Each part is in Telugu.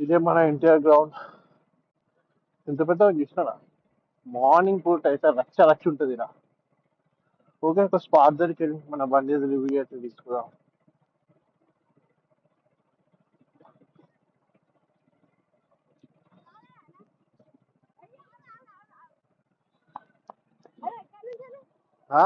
ఇదే మన ఎన్టీఆర్ గ్రౌండ్. ఎంత పెద్దగా చూసినారా? మార్నింగ్ పూట అయితే రచ్చ రచ్చ ఉంటుంది ఇలా. ఓకే, ఒక స్పాట్ దగ్గరికి వెళ్ళి మన బండి రివ్యూ అయితే తీసుకురాం. ఆ?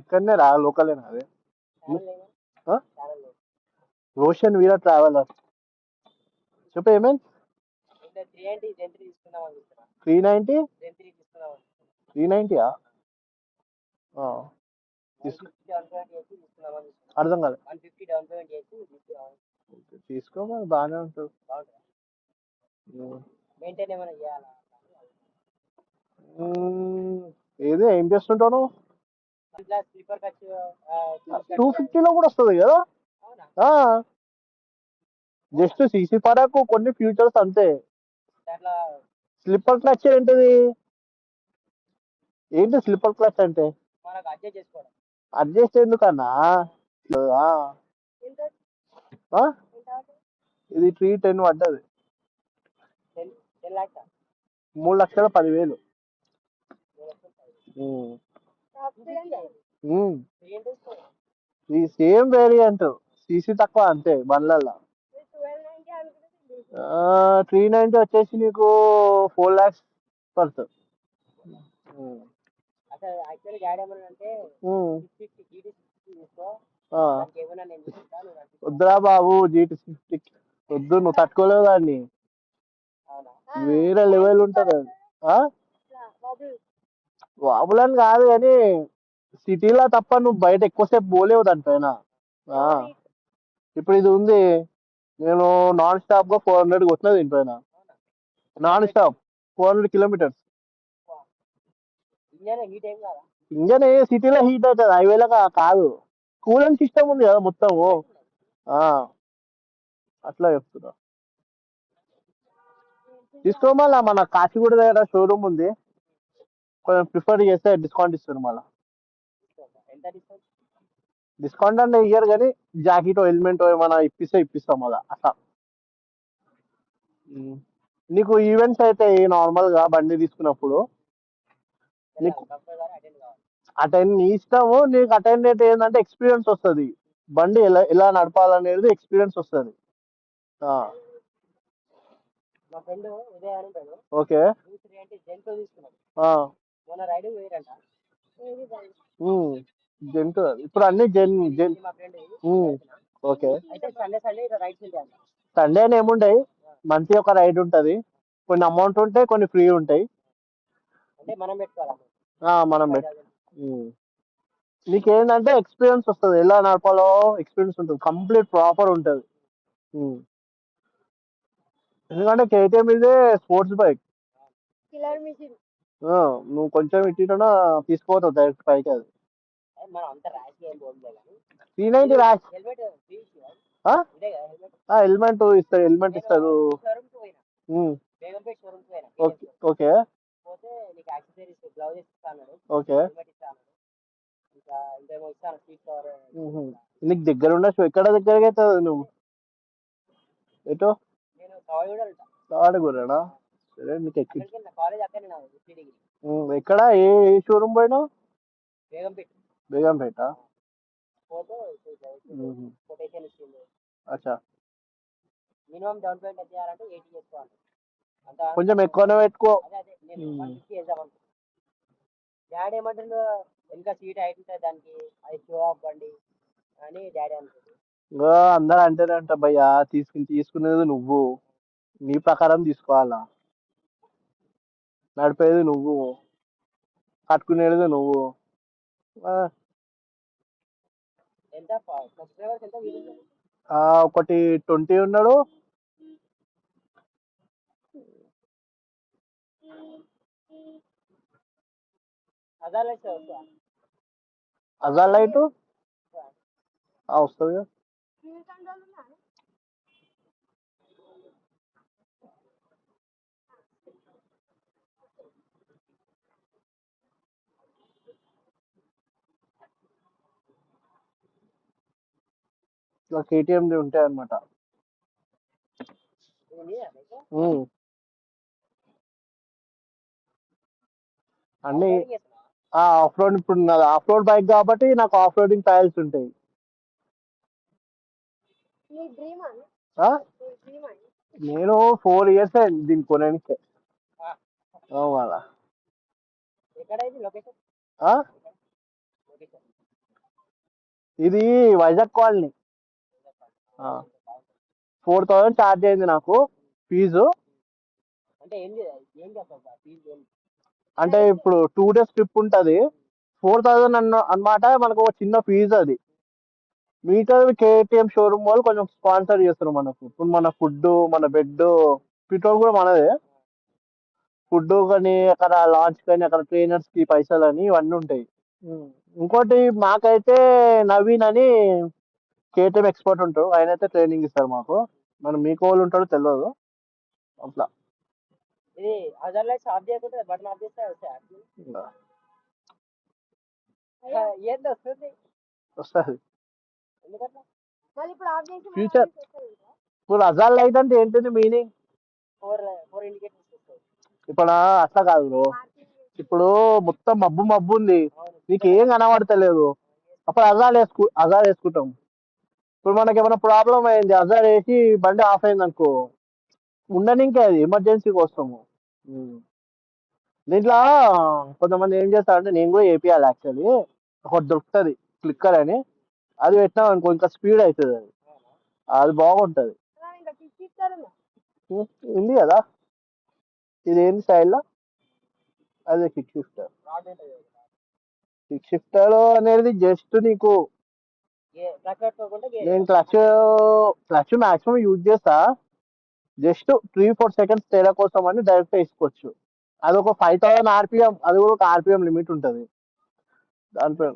ఇక్కడనే రా, లోకలేనా అదే. ఆ? రోషన్ వీర ట్రావెలర్. చెప్పు ఏమైంది? 390. 390యా? అర్థం కాదు. తీసుకో మరి, బాగానే ఉంటుంది. ఏది ఏం చేస్తుంటావు నువ్వు? 250లో కూడా వస్తుంది కదా. జస్ట్ సీసీ పరకు కొన్ని ఫ్యూచర్స్ అంతే. స్లిప్పర్ క్లచ్ ఏంటిది? ఏంటి స్లిప్పర్ క్లచ్ అంటే? అడ్జస్ట్ ఎందుకన్నా? ఆ, ఆ? ఇది 310 పడ్డది. 3,10,000. ఈ సేమ్ వేరియంట్, సీసీ తక్కువ అంతే బండ్లల్లో. 390 వచ్చేసి నీకు 4 lakhs పడుతుంది. వద్దురా బాబు, GT60 వద్దు, నువ్వు తట్టుకోలేవు దాన్ని. వేరే లెవెల్ ఉంటుంది అది. వాబులని కాదు కానీ సిటీలో తప్ప నువ్వు బయట ఎక్కువసేపు పోలేవు దానిపైన. ఇప్పుడు ఇది ఉంది, నేను నాన్ స్టాప్ గా 400 కొట్టిన దీనిపైన. Non stop 400 kilometers. ఇంజన్ సిటీలో హీట్ అవుతుంది, హైవేలో కాదు. కూలింగ్ సిస్టమ్ ఉంది కదా మొత్తము. అట్లా చెప్తున్నా. తీసుకోమల్లా, మన కాచిగూడ దగ్గర షోరూమ్ ఉంది, కొంచెం ప్రిఫర్ చేస్తే డిస్కౌంట్ ఇస్తారు మళ్ళీ. డిస్కౌంట్ అంటే ఇయ్యరు కానీ జాకెట్ హెల్మెట్ ఏమైనా ఇప్పిస్తాం మళ్ళా అట్లా. నీకు ఈవెంట్స్ అయితే నార్మల్ గా బండి తీసుకున్నప్పుడు నీకు అటెండ్ నీ ఇష్టము. నీకు అటెండ్ అయితే ఏంటంటే ఎక్స్పీరియన్స్ వస్తుంది, బండి ఎలా ఎలా నడపాలనేది ఎక్స్పీరియన్స్ వస్తుంది. ఓకే. జెంట్ ఇప్పుడు అన్ని జెన్. ఓకే. సండే అని ఏముంటాయి, మంత్లీ ఒక రైడ్ ఉంటది. కొన్ని అమౌంట్ ఉంటాయి, కొన్ని ఫ్రీ ఉంటాయి. మనం నీకేంటంటే ఎక్స్పీరియన్స్ వస్తుంది, ఎలా నడపాలో ఎక్స్పీరియన్స్ ఉంటుంది, కంప్లీట్ ప్రాపర్ ఉంటుంది. ఎందుకంటే KTM ఇదే స్పోర్ట్స్ బైక్. నువ్వు కొంచెం ఇట్టినా తీసుకోవద్దు డైరెక్ట్ పైకి. అది 390 ర్యాష్. హెల్మెట్ ఇస్తారు, హెల్మెట్ ఇస్తారు. ఓకే. ఓకే. నీకు దగ్గర ఉండొచ్చు, ఎక్కడ దగ్గరగా అవుతుంది నువ్వు? ఎటో తాడగూడనా? సరే, నీకు ఎక్కడ ఏ షోరూమ్ పోయినావు? బేగంపేట. అచ్చా, కొంచెం ఎక్కువనే పెట్టుకో. అందరూ అంటేనే అంట భయ్యా, తీసుకునేది నువ్వు, నీ ప్రకారం తీసుకోవాలా, నడిపేది నువ్వు, కట్టుకునేది నువ్వు. ఒకటి 20 ఉన్నాడు. అజాల్ లైట్ వస్తుంది. KTM ఉంటాయి అనమాట. ఉమ్. అన్ని ఆఫ్ రోడ్, ఇప్పుడు నాది ఆఫ్ రోడ్ బైక్ కాబట్టి నాకు ఆఫ్ రోడింగ్ టైల్స్ ఉంటాయి. ఆ? నేను 4 years అయింది దీన్ని కొనడానికి. మళ్ళా ఆ? ఇది వైజాగ్ కాలనీ. 4,000 ఛార్జ్ అయింది నాకు ఫీజు. అంటే ఇప్పుడు 2 days ట్రిప్ ఉంటుంది, 4,000 అన్నమాట. మనకు ఒక చిన్న ఫీజు అది. మిగతా కేటీఎం షోరూమ్ వాళ్ళు కొంచెం స్పాన్సర్ చేస్తారు మనకు. ఇప్పుడు మన ఫుడ్, మన బెడ్, పెట్రోల్ కూడా మనదే. ఫుడ్ కానీ అక్కడ లాంచ్ కానీ అక్కడ ట్రైనర్స్ కి పైసలు అని ఇవన్నీ ఉంటాయి. ఇంకోటి మాకైతే నవీన్ అని కేటీఎం ఎక్స్పర్ట్ ఉంటాడు, ఆయన అయితే ట్రైనింగ్ ఇస్తారు మాకు. మనం మీకు వాళ్ళు ఉంటాడో తెలియదు అట్లా. వస్తుంది ఫ్యూచర్. ఇప్పుడు అజాల్ లైట్ అంటే ఏంటిది మీనింగ్? ఇప్పుడు అట్లా కాదు బ్రో. ఇప్పుడు మొత్తం మబ్బు మబ్బు ఉంది, నీకు ఏం కనబడతలేదు, అప్పుడు అజార్ వేసుకుంటాం. ఇప్పుడు మనకి ఏమైనా ప్రాబ్లం అయింది, అజార్ వేసి బండి ఆఫ్ అయింది అనుకో, ఉండనికే అది ఎమర్జెన్సీకి వస్తాము. దీంట్లో కొంతమంది ఏం చేస్తారంటే, నేను కూడా ఏపీఎల్ యాక్చువల్లీ ఒకటి దొరుకుతుంది క్లిక్కర్ అని, అది పెట్టినాం అనుకో ఇంకా స్పీడ్ అవుతుంది. అది బాగుంటుంది. ఉంది కదా, ఇది ఏంటి స్టైల్లో, అదే కిక్ షిఫ్టర్. కిక్ షిఫ్టర్ అనేది జస్ట్ నీకు, నేను క్లచ్ మాక్సిమం యూజ్ చేస్తా, జస్ట్ 3-4 seconds తేడా కోసం అని డైరెక్ట్ వేసుకోవచ్చు. అది ఒక 5,000 RPM, అది కూడా ఒక RPM లిమిట్ ఉంటుంది దాంట్లో.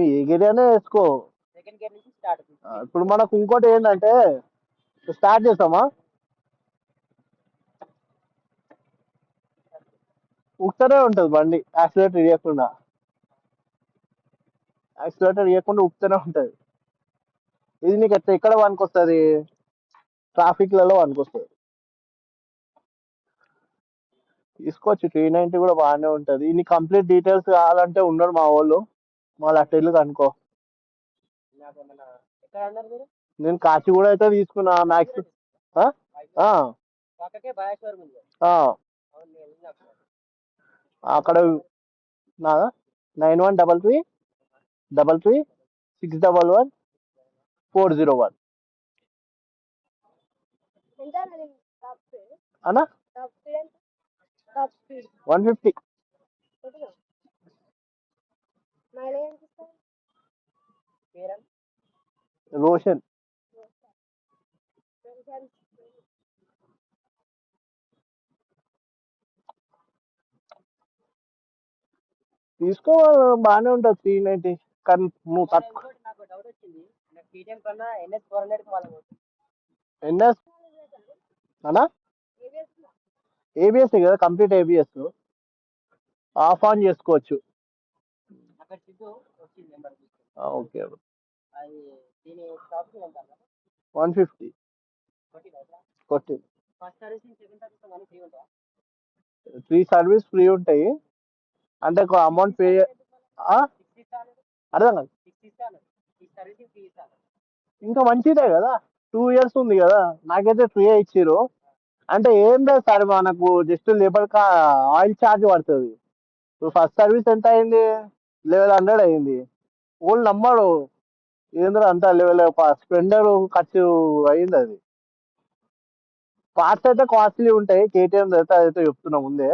ఏ గేర్ అయినా వేసుకో. ఇప్పుడు మనకు ఇంకోటి ఏంటంటే, స్టార్ట్ చేస్తామా, ఉక్తనే ఉంటుంది బండి, యాక్సిలేటర్ ఇవ్వకుండా ఉక్తనే ఉంటుంది. ఇది నీకు ఎక్కడ పనికొస్తుంది, ట్రాఫిక్లలో పనికొస్తుంది. తీసుకోవచ్చు, 390 కూడా బాగానే ఉంటుంది. నీ కంప్లీట్ డీటెయిల్స్ కావాలంటే ఉన్నాడు మా వాళ్ళు, వాళ్ళు అట్టెళ్ళు కనుకో. నేను కాచిగూడ అయితే తీసుకున్నా మ్యాక్స్. అక్కడ నాదా 913333611401 అన్నా. 150 రోషన్. తీసుకో, బాగానే ఉంటుంది 390, కానీ నువ్వు తక్కువ. ఎన్ఎస్ అన్నా, ఏబిఎస్ కదా, కంప్లీట్ ఏబిఎస్, ఆఫ్ ఆన్ చేసుకోవచ్చు. ఓకే, 150 కొట్టి. 3 సర్వీస్ ఫ్రీ ఉంటాయి, అంటే ఒక అమౌంట్ పే. అర్థం కాదు, ఇంకా మంచిదే కదా, 2 years ఉంది కదా. నాకైతే ఫ్రీ ఇచ్చిర్రు. అంటే ఏం లేదు సార్, మనకు జస్ట్ లేబర్ ఆయిల్ ఛార్జ్ పడుతుంది. ఇప్పుడు ఫస్ట్ సర్వీస్ ఎంత అయింది, 1100 అయింది. ఓళ్ళు నమ్మడు, ఏంద్ర అంత స్ప్లెండర్ ఖర్చు అయింది అది. పార్ట్స్ అయితే కాస్ట్లీ ఉంటాయి, కేటీఎం అయితే అదైతే చెప్తున్నా ముందే.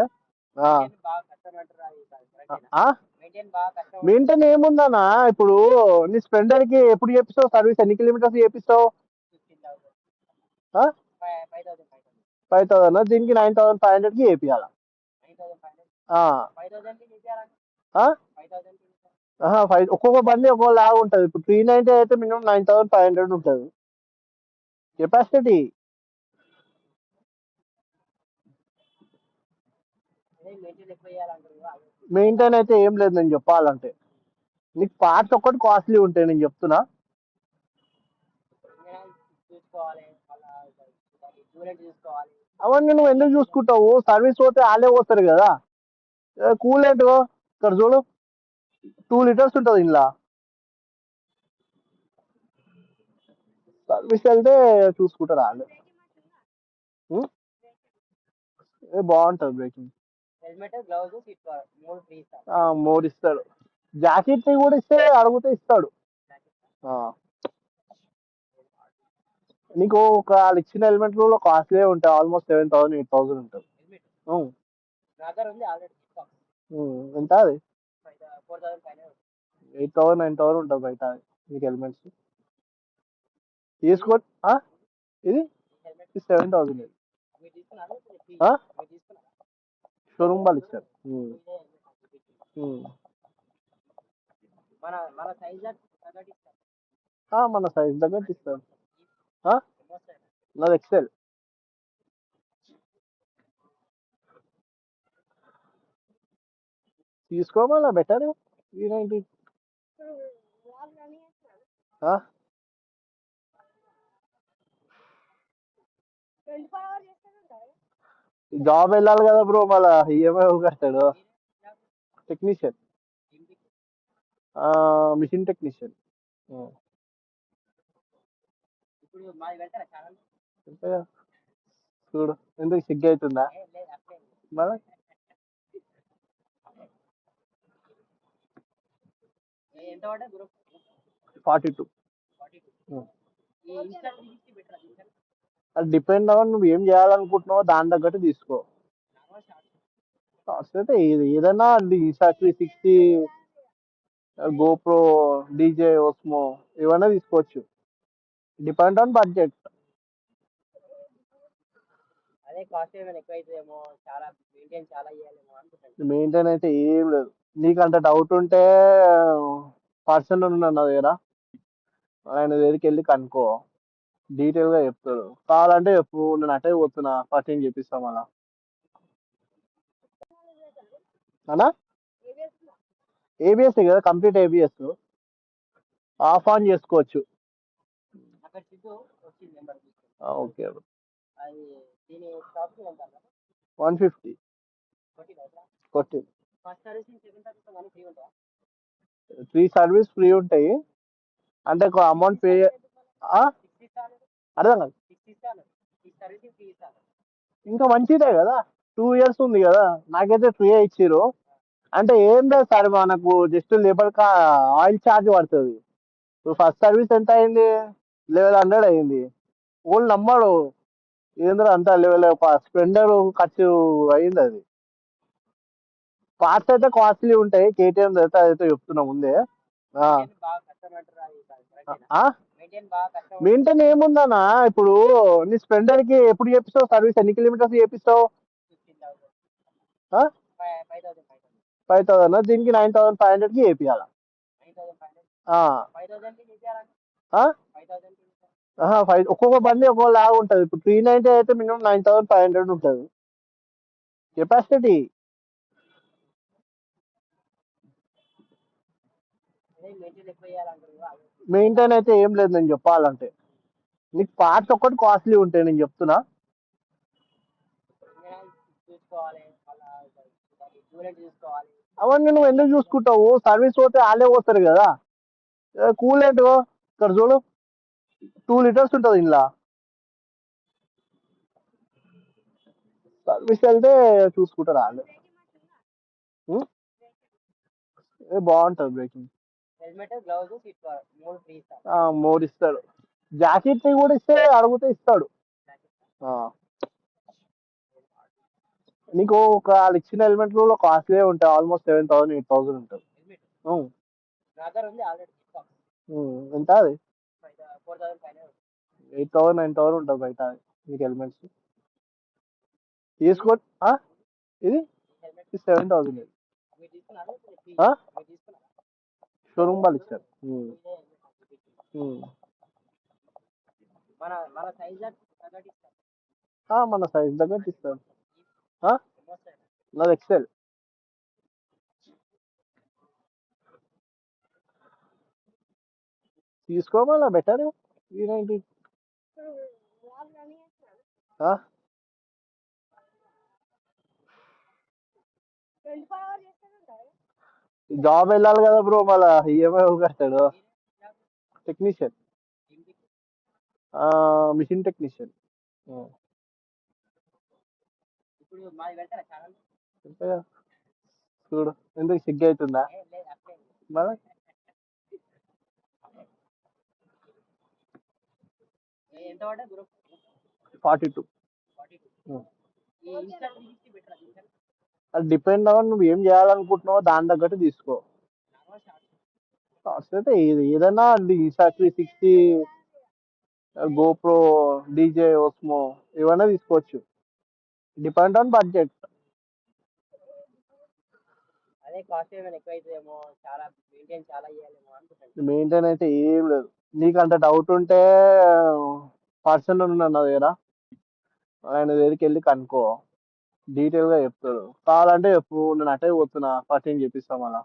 మెయింటైన్ ఏముందన్నా, ఇప్పుడు నీ స్ప్లెండర్ కి ఎప్పుడు చేపిస్తావు సర్వీస్, ఎన్ని కిలోమీటర్స్ చేపిస్తావు? 5,000, దీనికి 9,500 కి చేపియాల. ఒక్కొక్క బండి ఒక్కొక్క లాగా ఉంటుంది. ఇప్పుడు 390 అయితే మినిమం 9,500 ఉంటుంది కెపాసిటీ. మెయింటైన్ అయితే ఏం లేదు నేను చెప్పాలంటే, నీకు పార్ట్స్ ఒక్కటి కాస్ట్లీ ఉంటాయి నేను చెప్తున్నా. అవన్నీ నువ్వు ఎందుకు చూసుకుంటావు? సర్వీస్ పోతే వాళ్ళే పోతారు కదా. కూలెంట్ ఇక్కడ చూడు, 2 లీటర్స్ ఉంటుంది ఇందులో. సర్వీస్ వెళ్తే చూసుకుంటారు వాళ్ళు. ఉం? బాగుంటుంది బ్రేకింగ్. మోర్ ఇస్తాడు. జాకెట్ కూడా ఇస్తే అడిగితే ఇస్తాడు. ఆ. నీకు ఒక వాళ్ళు ఇచ్చిన హెల్మెట్లు కాస్ట్లీ ఉంటాయి, ఆల్మోస్ట్ 7,000 8,000 ఉంటుంది. ఉం. ఎంత అది? 8,000 9,000 ఉంటుంది బయట నీకు హెల్మెట్స్ తీసుకో. ఆ? ఇది 7,000. షోరూమ్ వాళ్ళు ఇచ్చారు. మన సైజ్ తగ్గట్టు ఇస్తారు. నాది ఎక్సెల్. తీసుకోమలా better V90. జాబ్ వెళ్ళాలి కదా బ్రో, మళ్ళా ఈఎంఐ కట్టాడు. Technician, machine technician. చూడు ఎందుకు సిగ్గు అవుతుందా మళ్ళా? 42. అది డిపెండ్ అవ్వ నువ్వు ఏం చేయాలనుకుంటున్నావో దాని తగ్గట్టు తీసుకో. కాస్ట్ అయితే ఏదైనా ఇన్స్టా 360, గోప్రో, డీజే, ఓస్మో ఏమైనా తీసుకోవచ్చు. Depend on budget. మెయింటైన్ అయితే ఏం లేదు. నీకు అంత డౌట్ ఉంటే పర్సన్ ఉన్నాడు నా దగ్గర, ఆయన దగ్గరికి వెళ్ళి కనుక్కో, డీటెయిల్ గా చెప్తాడు. కావాలంటే చెప్పు, నేను అటే పోతున్నా పర్చేజ్ చేపిస్తాం అలా. అనా ఏబిఎస్ కదా, కంప్లీట్ ఏబిఎస్. ఆఫ్ ఆన్ చేసుకోవచ్చు. ఓకే. 150 కొట్టి 3 సర్వీస్ ఫ్రీ ఉంటాయి. అంటే ఒక అమౌంట్ పే. అర్థం కాదు. ఇంకా మంచిదే కదా, 2 ఇయర్స్ ఉంది కదా. నాకైతే ఫ్రీ ఇచ్చిర్రు. అంటే ఏం లేదు సార్, మనకు జస్ట్ లేబర్ ఆయిల్ ఛార్జ్ పడుతుంది. ఇప్పుడు ఫస్ట్ సర్వీస్ ఎంత అయింది? 1100 అయింది. ఓళ్ళు నమ్మడు ఏంద్ర అంత లెవెల్. స్ప్లెండర్ ఖర్చు అయింది అది. పార్ట్స్ అయితే కాస్ట్లీ ఉంటాయి, కేటీఎం అయితే అదైతే చెప్తున్నా ముందే. మెయింటైన్ ఏముందన్నా, ఇప్పుడు నీ స్ప్లెండర్ కి ఎప్పుడు చేపిస్తావు సర్వీస్? ఎన్ని కిలోమీటర్స్ చేపిస్తావు? 5,000. దీనికి 9,500 కి చేపియాల. 5 ఒక్కొక్క బండి ఒక్కొక్క లాగా ఉంటుంది. ఇప్పుడు 390 అయితే మినిమం 9,500 ఉంటుంది కెపాసిటీ. మెయింటైన్ అయితే ఏం లేదు నేను చెప్పాలంటే. నీకు పార్ట్స్ ఒక్కటి కాస్ట్లీ ఉంటాయి నేను చెప్తున్నా. అవన్నీ నువ్వు ఎందుకు చూసుకుంటావు? సర్వీస్ పోతే వాళ్ళే పోతారు కదా. కూలెంట్ ఇక్కడ చూడు, 2 లీటర్స్ ఉంటుంది ఇందులో. సర్వీస్ వెళ్తే చూసుకుంటారు వాళ్ళు. బాగుంటుంది బ్రేకింగ్. మోర్ ఇస్తాడు. జాకెట్ కూడా ఇస్తే అడిగితే ఇస్తాడు. నీకు ఒక వాళ్ళు ఇచ్చిన హెల్మెట్లు కాస్ట్లీ ఉంటాయి, ఆల్మోస్ట్ 7,000 8,000 ఉంటుంది. ఎంత అది? 8,000 9,000 ఉంటుంది బయట నీకు హెల్మెట్స్ తీసుకో. ఇది 7,000. షోరూమ్ వాళ్ళు ఇచ్చారు. మన సైజ్ తగ్గట్టు ఇస్తారు. నాది ఎక్సెల్. తీసుకోమలా better V90. ఆ? జాబ్ వెళ్ళాలి కదా బ్రో, మళ్ళా ఈఎంఐ కట్టాడు. Technician, machine technician. చూడు ఎందుకు సిగ్గు అవుతుందా మరి? 42. అది డిపెండ్ అవ్వ నువ్వు ఏం చేయాలనుకుంటున్నావో దాని తగ్గట్టు తీసుకో. కాస్ట్ అయితే ఏదైనా ఇన్స్టా 360, గోప్రో, డీజే ఓస్మో, ఏమైనా తీసుకోవచ్చు. Depend on budget. మెయింటైన్ అయితే ఏం లేదు. నీకు అంత డౌట్ ఉంటే పర్సన్ ఉన్నాడు నా దగ్గర, ఆయన దగ్గరికి వెళ్ళి కనుక్కో, డీటెయిల్ గా చెప్తాడు. కావాలంటే చెప్పు, నేను అటే పోతున్నా, పర్చేజ్ చేపిస్తాం అలా.